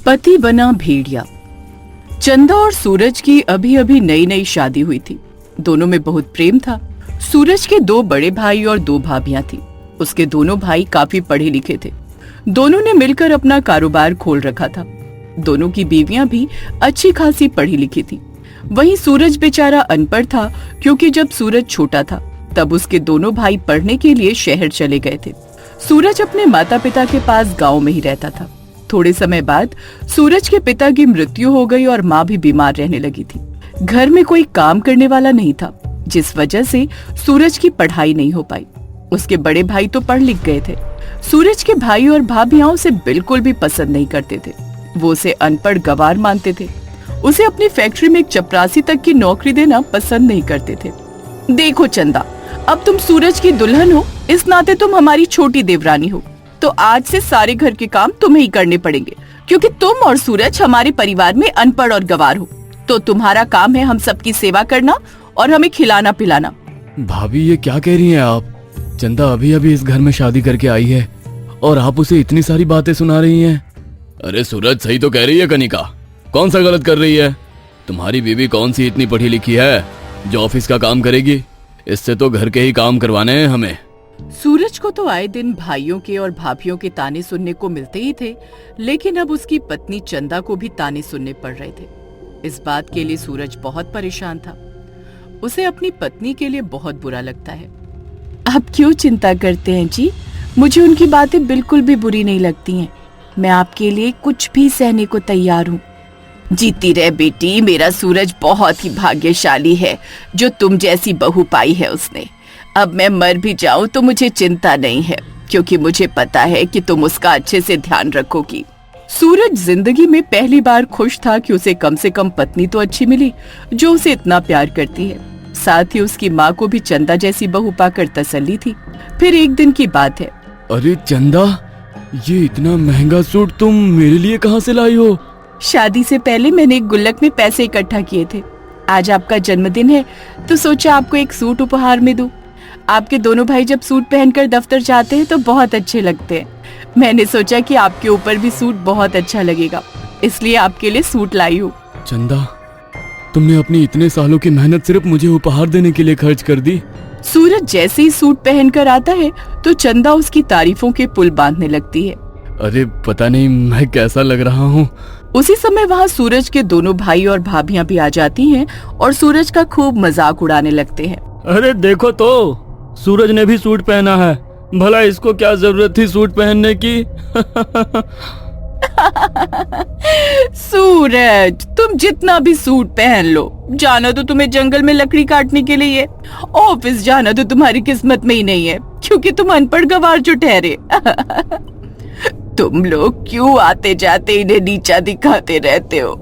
पति बना भेड़िया। चंदा और सूरज की अभी अभी नई नई शादी हुई थी। दोनों में बहुत प्रेम था। सूरज के 2 बड़े भाई और 2 भाभियां थी। उसके दोनों भाई काफी पढ़े लिखे थे। दोनों ने मिलकर अपना कारोबार खोल रखा था। दोनों की बीवियां भी अच्छी खासी पढ़ी लिखी थी। वहीं सूरज बेचारा अनपढ़ था, क्योंकि जब सूरज छोटा था तब उसके दोनों भाई पढ़ने के लिए शहर चले गए थे। सूरज अपने माता पिता के पास गांव में ही रहता था। थोड़े समय बाद सूरज के पिता की मृत्यु हो गई और माँ भी बीमार रहने लगी थी। घर में कोई काम करने वाला नहीं था, जिस वजह से सूरज की पढ़ाई नहीं हो पाई। उसके बड़े भाई तो पढ़ लिख गए थे। सूरज के भाई और भाभियां उसे बिल्कुल भी पसंद नहीं करते थे। वो उसे अनपढ़ गंवार मानते थे। उसे अपनी फैक्ट्री में एक चपरासी तक की नौकरी देना पसंद नहीं करते थे। देखो चंदा, अब तुम सूरज की दुल्हन हो, इस नाते तुम हमारी छोटी देवरानी हो, तो आज से सारे घर के काम तुम्हें ही करने पड़ेंगे, क्योंकि तुम और सूरज हमारे परिवार में अनपढ़ और गंवार हो। तो तुम्हारा काम है हम सबकी सेवा करना और हमें खिलाना पिलाना। भाभी, ये क्या कह रही हैं आप? चंदा अभी अभी इस घर में शादी करके आई है और आप उसे इतनी सारी बातें सुना रही हैं। अरे सूरज सही तो कह रही है कनिका, कौन सा गलत कर रही है? तुम्हारी बीवी कौन सी इतनी पढ़ी लिखी है जो ऑफिस का काम करेगी? इससे तो घर के ही काम करवाने हैं हमें। सूरज को तो आए दिन भाइयों के और भाभियों के ताने सुनने को मिलते ही थे, लेकिन अब उसकी पत्नी चंदा को भी ताने सुनने पड़ रहे थे। इस बात के लिए सूरज बहुत परेशान था। उसे अपनी पत्नी के लिए बहुत बुरा लगता है। आप क्यों चिंता करते हैं जी? मुझे उनकी बातें बिल्कुल भी बुरी नहीं लगती हैं। मैं आपके लिए कुछ भी सहने को तैयार हूँ। जीती रहे बेटी, मेरा सूरज बहुत ही भाग्यशाली है जो तुम जैसी बहू पाई है उसने। अब मैं मर भी जाऊं तो मुझे चिंता नहीं है, क्योंकि मुझे पता है कि तुम उसका अच्छे से ध्यान रखोगी। सूरज जिंदगी में पहली बार खुश था कि उसे कम से कम पत्नी तो अच्छी मिली जो उसे इतना प्यार करती है। साथ ही उसकी माँ को भी चंदा जैसी बहू पाकर तसल्ली थी। फिर एक दिन की बात है। अरे चंदा, ये इतना महंगा सूट तुम मेरे लिए कहाँ से लाई हो? शादी से पहले मैंने एक गुल्लक में पैसे इकट्ठा किए थे। आज आपका जन्मदिन है तो सोचा आपको एक सूट उपहार में दूं। आपके दोनों भाई जब सूट पहनकर दफ्तर जाते हैं तो बहुत अच्छे लगते हैं। मैंने सोचा कि आपके ऊपर भी सूट बहुत अच्छा लगेगा, इसलिए आपके लिए सूट लाई हूँ। चंदा, तुमने अपनी इतने सालों की मेहनत सिर्फ मुझे उपहार देने के लिए खर्च कर दी। सूरज जैसे ही सूट पहनकर आता है तो चंदा उसकी तारीफों के पुल बांधने लगती है। अरे पता नहीं मैं कैसा लग रहा हूँ। उसी समय वहाँ सूरज के दोनों भाई और भाभियां भी आ जाती हैं और सूरज का खूब मजाक उड़ाने लगते हैं। अरे देखो तो, सूरज ने भी सूट पहना है। भला इसको क्या जरूरत थी सूट पहनने की? सूरज, तुम जितना भी सूट पहन लो, जाना तो तुम्हें जंगल में लकड़ी काटने के लिए है। ऑफिस जाना तो तुम्हारी किस्मत में ही नहीं है, क्योंकि तुम अनपढ़ गंवार जो ठहरे। तुम लोग क्यों आते जाते इन्हें नीचा दिखाते रहते हो?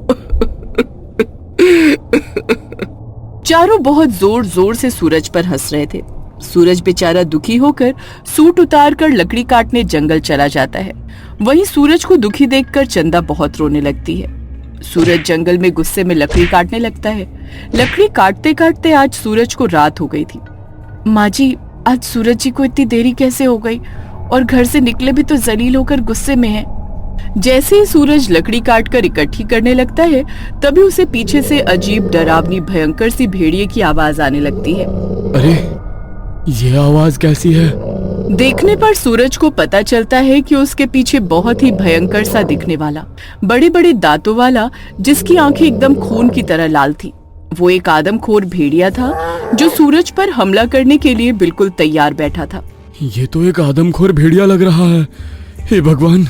चारों बहुत जोर जोर से सूरज पर हंस रहे थे। सूरज बेचारा दुखी होकर सूट उतार कर लकड़ी काटने जंगल चला जाता है। वहीं सूरज को दुखी देखकर चंदा बहुत रोने लगती है। सूरज जंगल में गुस्से में लकड़ी काटने लगता है। लकड़ी काटते काटते आज सूरज को रात हो गई थी। माँ जी, आज सूरज जी को इतनी देरी कैसे हो गई? और घर से निकले भी तो जलील होकर गुस्से में है। जैसे ही सूरज लकड़ी काटकर इकट्ठी करने लगता है, तभी उसे पीछे से अजीब डरावनी भयंकर सी भेड़िए की आवाज आने लगती है। अरे ये आवाज कैसी है? देखने पर सूरज को पता चलता है कि उसके पीछे बहुत ही भयंकर सा दिखने वाला, बड़े बड़े दांतों वाला, जिसकी आंखें एकदम खून की तरह लाल थी, वो एक आदमखोर भेड़िया था जो सूरज पर हमला करने के लिए बिल्कुल तैयार बैठा था। ये तो एक आदमखोर भेड़िया लग रहा है। हे भगवान,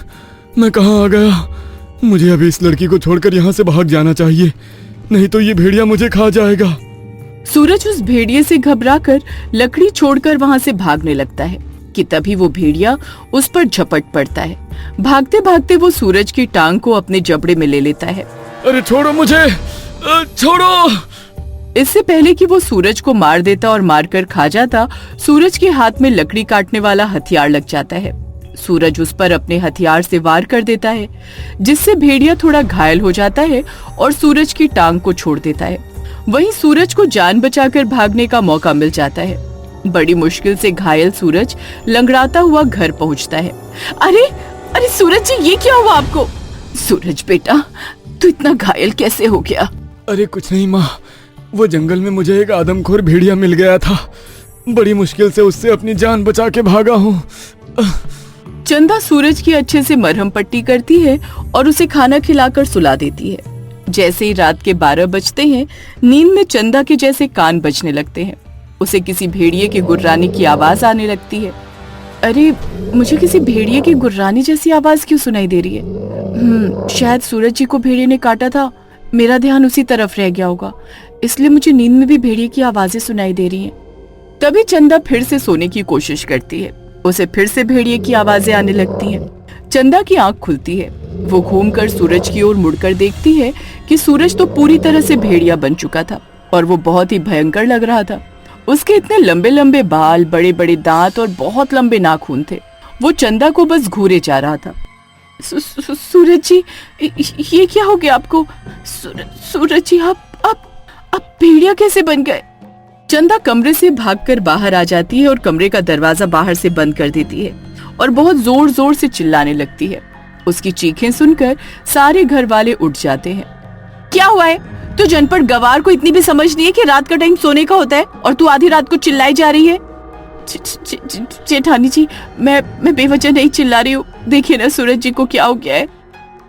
मैं कहाँ आ गया? मुझे अभी इस लड़की को छोड़कर यहाँ से भाग जाना चाहिए, नहीं तो ये भेड़िया मुझे खा जाएगा। सूरज उस भेड़िए से घबराकर लकड़ी छोड़कर वहाँ से भागने लगता है कि तभी वो भेड़िया उस पर झपट पड़ता है। भागते भागते वो सूरज की टांग को अपने जबड़े में ले लेता है। अरे छोड़ो मुझे, छोड़ो! इससे पहले कि वो सूरज को मार देता और मारकर खा जाता, सूरज के हाथ में लकड़ी काटने वाला हथियार लग जाता है। सूरज उस पर अपने हथियार से वार कर देता है, जिससे भेड़िया थोड़ा घायल हो जाता है और सूरज की टांग को छोड़ देता है। वहीं सूरज को जान बचाकर भागने का मौका मिल जाता है। बड़ी मुश्किल से घायल सूरज लंगड़ाता हुआ घर पहुंचता है। अरे अरे सूरज जी, ये क्या हुआ आपको? सूरज बेटा, तू इतना घायल कैसे हो गया? अरे कुछ नहीं माँ, वो जंगल में मुझे एक आदमखोर भेड़िया मिल गया था। बड़ी मुश्किल से उससे अपनी जान बचा के भागा हूँ। चंदा सूरज की अच्छे से मरहम पट्टी करती है और उसे खाना खिलाकर सुला देती है। जैसे ही रात के 12 बजते हैं, नींद में चंदा के जैसे कान बजने लगते हैं। उसे किसी भेड़िए के गुर्राने की आवाज आने लगती है। अरे, मुझे किसी भेड़िए की गुर्राने जैसी आवाज क्यों सुनाई दे रही है? शायद सूरज जी को भेड़िए ने काटा था, मेरा ध्यान उसी तरफ रह गया होगा, इसलिए मुझे नींद में भी भेड़िए की आवाजें सुनाई दे रही हैं। तभी चंदा फिर से सोने की कोशिश करती है। उसे फिर से भेड़िए की आवाजें आने लगती हैं। चंदा की आंख खुलती है। वो घूमकर सूरज की ओर मुड़कर देखती है कि सूरज तो पूरी तरह से भेड़िया बन चुका था और वो बहुत ही भयंकर लग रहा था। उसके इतने लंबे लंबे बाल, बड़े बड़े दांत और बहुत लंबे नाखून थे। वो चंदा को बस घूरे जा रहा था। सूरज जी, ये क्या हो गया आपको? सूरज जी, आप भेड़िया कैसे बन गए? चंदा कमरे से भागकर बाहर आ जाती है और कमरे का दरवाजा बाहर से बंद कर देती है और बहुत जोर जोर से चिल्लाने लगती है। उसकी चीखें सुनकर सारे घर वाले उठ जाते हैं। क्या हुआ है? तो जनपद गवार को इतनी भी समझ नहीं है कि रात का टाइम सोने का होता है और तू आधी रात को चिल्लाई जा रही है? जेठानी जी, मैं बेवजह नहीं चिल्ला रही हूँ। देखिए ना सूरज जी को क्या हो गया है।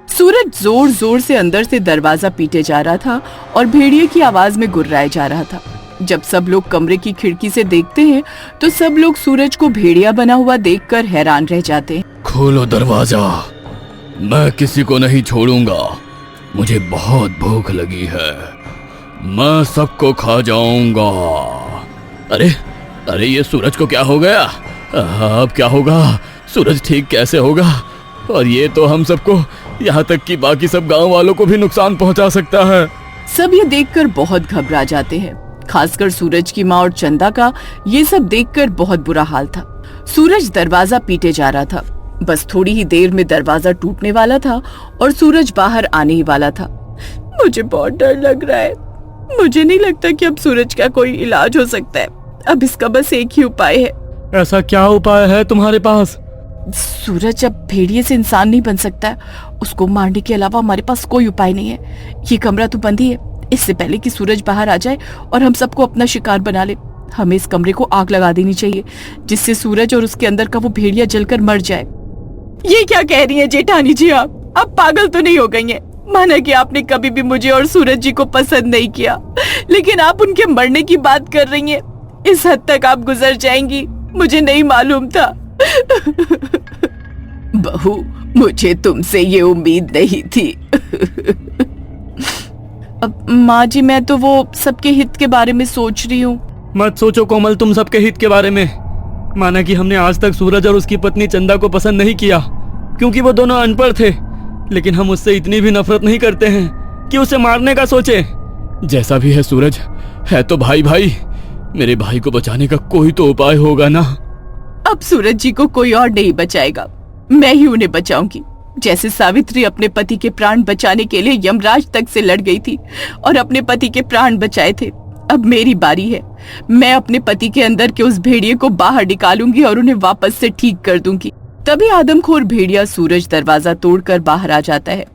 सूरज जोर जोर से अंदर से दरवाजा पीटे जा रहा था और भेड़िए की आवाज में गुर्राए जा रहा था। जब सब लोग कमरे की खिड़की से देखते हैं तो सब लोग सूरज को भेड़िया बना हुआ देखकर हैरान रह जाते हैं। खोलो दरवाजा, मैं किसी को नहीं छोड़ूंगा। मुझे बहुत भूख लगी है, मैं सबको खा जाऊंगा। अरे अरे, ये सूरज को क्या हो गया? अब क्या होगा? सूरज ठीक कैसे होगा? और ये तो हम सबको, यहाँ तक कि बाकी सब गांव वालों को भी नुकसान पहुंचा सकता है। सब ये देखकर बहुत घबरा जाते हैं। खासकर सूरज की माँ और चंदा का ये सब देखकर बहुत बुरा हाल था। सूरज दरवाजा पीटे जा रहा था। बस थोड़ी ही देर में दरवाजा टूटने वाला था और सूरज बाहर आने ही वाला था। मुझे बहुत डर लग रहा है। मुझे नहीं लगता कि अब सूरज का कोई इलाज हो सकता है। अब इसका बस एक ही उपाय है। ऐसा क्या उपाय है तुम्हारे पास? सूरज अब भेड़िए से इंसान नहीं बन सकता है। उसको मारने के अलावा हमारे पास कोई उपाय नहीं है। ये कमरा तो बंद ही है। इससे पहले कि सूरज बाहर आ जाए और हम सबको अपना शिकार बना ले, हमें इस कमरे को आग लगा देनी चाहिए, जिससे सूरज और उसके अंदर का वो भेड़िया जलकर मर जाए। ये क्या कह रही हैं जेठानी जी? आप पागल तो नहीं हो गई हैं? माना कि आपने कभी भी मुझे और सूरज जी को पसंद नहीं किया, लेकिन आप उनके मरने की बात कर रही हैं। इस हद तक आप गुजर जाएंगी, मुझे नहीं मालूम था। बहू, मुझे तुमसे ये उम्मीद नहीं थी। अब माँ जी, मैं तो वो सबके हित के बारे में सोच रही हूँ। मत सोचो कोमल तुम सबके हित के बारे में। माना कि हमने आज तक सूरज और उसकी पत्नी चंदा को पसंद नहीं किया क्योंकि वो दोनों अनपढ़ थे, लेकिन हम उससे इतनी भी नफरत नहीं करते हैं कि उसे मारने का सोचे। जैसा भी है सूरज, है तो भाई भाई। मेरे भाई को बचाने का कोई तो उपाय होगा ना। अब सूरज जी को कोई और नहीं बचाएगा, मैं ही उन्हें बचाऊंगी। जैसे सावित्री अपने पति के प्राण बचाने के लिए यमराज तक से लड़ गई थी और अपने पति के प्राण बचाए थे, अब मेरी बारी है। मैं अपने पति के अंदर के उस भेड़िए को बाहर निकालूंगी और उन्हें वापस से ठीक कर दूंगी। तभी आदमखोर भेड़िया सूरज दरवाजा तोड़कर बाहर आ जाता है।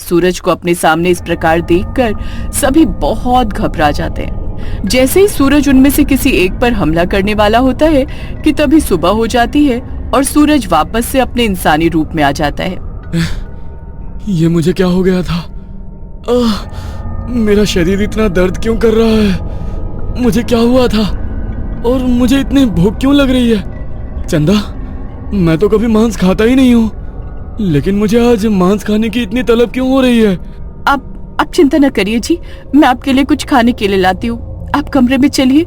सूरज को अपने सामने इस प्रकार देखकर सभी बहुत घबरा जाते हैं। जैसे ही सूरज उनमें से किसी एक पर हमला करने वाला होता है कि तभी सुबह हो जाती है और सूरज वापस से अपने इंसानी रूप में आ जाता है। ये मुझे क्या हो गया था? मेरा शरीर इतना दर्द क्यों कर रहा है? मुझे क्या हुआ था? और मुझे इतनी भूख क्यों लग रही है? चंदा, मैं तो कभी मांस खाता ही नहीं हूँ, लेकिन मुझे आज मांस खाने की इतनी तलब क्यों हो रही है? आप चिंता न करिए जी, मैं आपके लिए कुछ खाने के लिए लाती हूँ। आप कमरे में चलिए।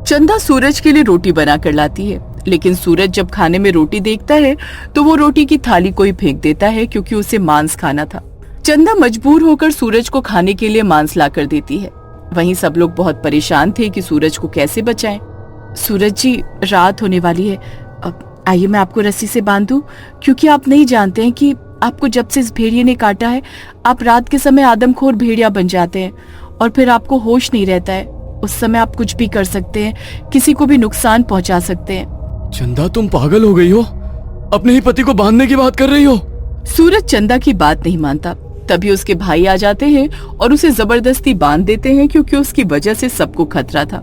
चंदा सूरज के लिए रोटी बना कर लाती है, लेकिन सूरज जब खाने में रोटी देखता है तो वो रोटी की थाली को ही फेंक देता है क्योंकि उसे मांस खाना था। चंदा मजबूर होकर सूरज को खाने के लिए मांस ला कर देती है। वहीं सब लोग बहुत परेशान थे कि सूरज को कैसे बचाएं। सूरज जी, रात होने वाली है, अब आइए मैं आपको रस्सी से बांध दूं, क्योंकि आप नहीं जानते हैं कि आपको जब से इस भेड़िए ने काटा है, आप रात के समय आदमखोर भेड़िया बन जाते हैं और फिर आपको होश नहीं रहता है। उस समय आप कुछ भी कर सकते हैं, किसी को भी नुकसान पहुंचा सकते हैं। चंदा, तुम पागल हो गई हो? अपने ही पति को बांधने की बात कर रही हो? सूरज चंदा की बात नहीं मानता। तभी उसके भाई आ जाते हैं और उसे जबरदस्ती बांध देते हैं, क्योंकि उसकी वजह से सबको खतरा था।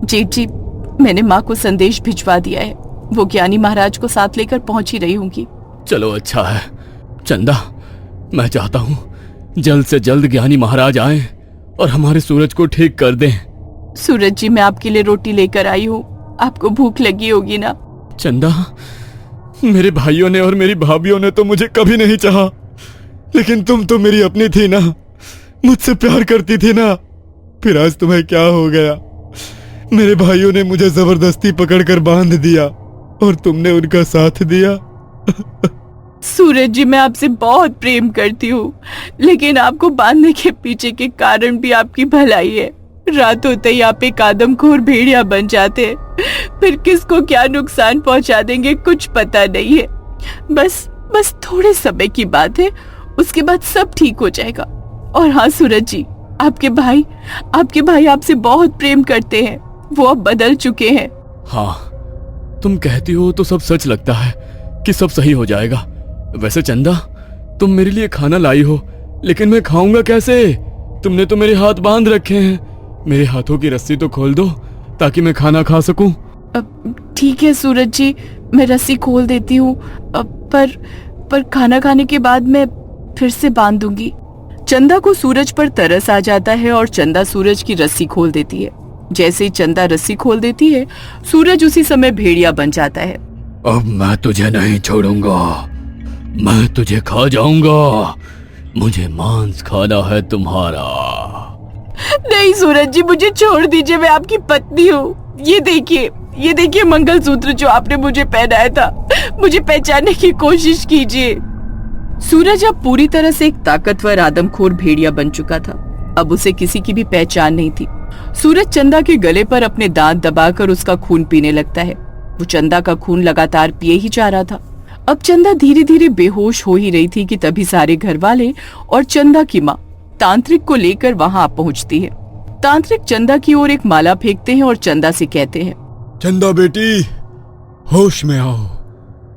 जेठ जी, मैंने माँ को संदेश भिजवा दिया है, वो ज्ञानी महाराज को साथ लेकर पहुंच ही रही होंगी। चलो अच्छा है चंदा, मैं चाहता हूँ जल्द से जल्द ज्ञानी महाराज आए और हमारे सूरज को ठीक कर दें। सूरज जी, मैं आपके लिए रोटी लेकर आई हूँ, आपको भूख लगी होगी ना। चंदा, मेरे भाइयों ने और मेरी भाभीियों ने तो मुझे कभी नहीं चाहा, लेकिन तुम तो मेरी अपनी थी ना, मुझसे प्यार करती थी ना। फिर आज तुम्हें क्या हो गया? मेरे भाइयों ने मुझे जबरदस्ती पकड़कर बांध दिया और तुमने उनका साथ दिया। सूरज जी, मैं आपसे बहुत प्रेम करती हूँ, लेकिन आपको बांधने के पीछे के कारण भी आपकी भलाई है। रात होते ही आप एक आदमखोर भेड़िया बन जाते हैं, फिर किसको क्या नुकसान पहुंचा देंगे कुछ पता नहीं है। बस थोड़े समय की बात है, उसके बाद सब ठीक हो जाएगा। और हाँ सूरज जी, आपके भाई आपसे बहुत प्रेम करते हैं, वो अब बदल चुके हैं। हाँ, तुम कहती हो तो सब सच लगता है कि सब सही हो जाएगा। वैसे चंदा, तुम मेरे लिए खाना लाई हो, लेकिन मैं खाऊंगा कैसे? तुमने तो मेरे हाथ बांध रखे हैं। मेरे हाथों की रस्सी तो खोल दो ताकि मैं खाना खा सकूं। ठीक है सूरज जी, मैं रस्सी खोल देती हूँ, पर खाना खाने के बाद मैं फिर से बांध दूंगी। चंदा को सूरज पर तरस आ जाता है और चंदा सूरज की रस्सी खोल देती है। जैसे ही चंदा रस्सी खोल देती है, सूरज उसी समय भेड़िया बन जाता है। अब मैं तुझे नहीं छोड़ूंगा, मैं तुझे खा जाऊंगा। मुझे मांस खाना है तुम्हारा। नहीं सूरज जी, मुझे छोड़ दीजिए, मैं आपकी पत्नी हूँ। ये देखिए मंगलसूत्र जो आपने मुझे पहनाया था, मुझे पहचानने की कोशिश कीजिए। सूरज अब पूरी तरह से एक ताकतवर आदमखोर भेड़िया बन चुका था। अब उसे किसी की भी पहचान नहीं थी। सूरज चंदा के गले पर अपने दांत दबाकर उसका खून पीने लगता है। वो चंदा का खून लगातार पिए ही जा रहा था। अब चंदा धीरे धीरे बेहोश हो ही रही थी कि तभी सारे घर वाले और चंदा की माँ तांत्रिक को लेकर वहां पहुंचती है। तांत्रिक चंदा की ओर एक माला फेंकते हैं और चंदा से कहते हैं, चंदा बेटी, होश में आओ।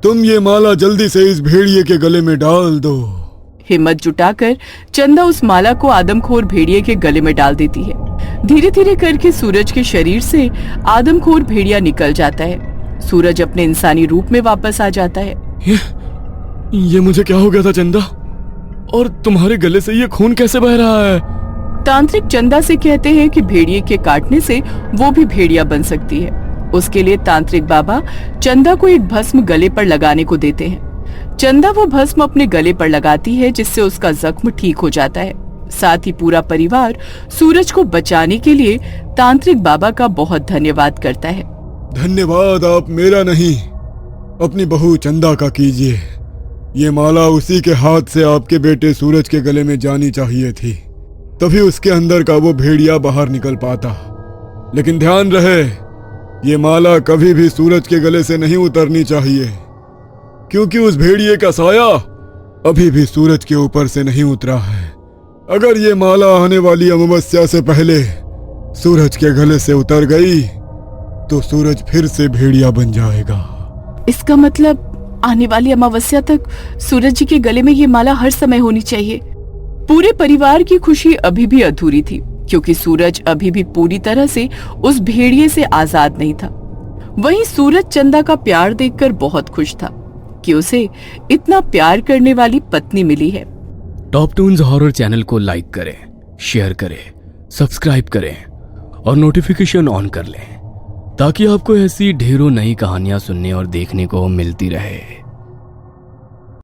तुम ये माला जल्दी से इस भेड़िए के गले में डाल दो। हिम्मत जुटाकर चंदा उस माला को आदमखोर भेड़िए के गले में डाल देती है। धीरे धीरे करके सूरज के शरीर से आदमखोर भेड़िया निकल जाता है। सूरज अपने इंसानी रूप में वापस आ जाता है। ये मुझे क्या हो गया था चंदा? और तुम्हारे गले से ये खून कैसे बह रहा है? तांत्रिक चंदा से कहते हैं कि भेड़िए के काटने से वो भी भेड़िया बन सकती है। उसके लिए तांत्रिक बाबा चंदा को एक भस्म गले पर लगाने को देते हैं। चंदा वो भस्म अपने गले पर लगाती है, जिससे उसका जख्म ठीक हो जाता है। साथ ही पूरा परिवार सूरज को बचाने के लिए तांत्रिक बाबा का बहुत धन्यवाद करता है। धन्यवाद आप मेरा नहीं, अपनी बहू चंदा का कीजिए। ये माला उसी के हाथ से आपके बेटे सूरज के गले में जानी चाहिए थी, तभी उसके अंदर का वो भेड़िया बाहर निकल पाता। लेकिन ध्यान रहे, ये माला कभी भी सूरज के गले से नहीं उतरनी चाहिए, क्योंकि उस भेड़िए का साया अभी भी सूरज के ऊपर से नहीं उतरा है। अगर ये माला आने वाली अमावस्या से पहले सूरज के गले से उतर गई तो सूरज फिर से भेड़िया बन जाएगा। इसका मतलब आने वाली अमावस्या तक सूरज जी के गले में ये माला हर समय होनी चाहिए। पूरे परिवार की खुशी अभी भी अधूरी थी, क्योंकि सूरज अभी भी पूरी तरह से उस भेड़िए से आजाद नहीं था। वहीं सूरज चंदा का प्यार देखकर बहुत खुश था कि उसे इतना प्यार करने वाली पत्नी मिली है। टॉप टून्स हॉरर चैनल को लाइक करें, शेयर करें, सब्सक्राइब करें और नोटिफिकेशन ऑन कर लें, ताकि आपको ऐसी ढेरों नई कहानियां सुनने और देखने को मिलती रहे।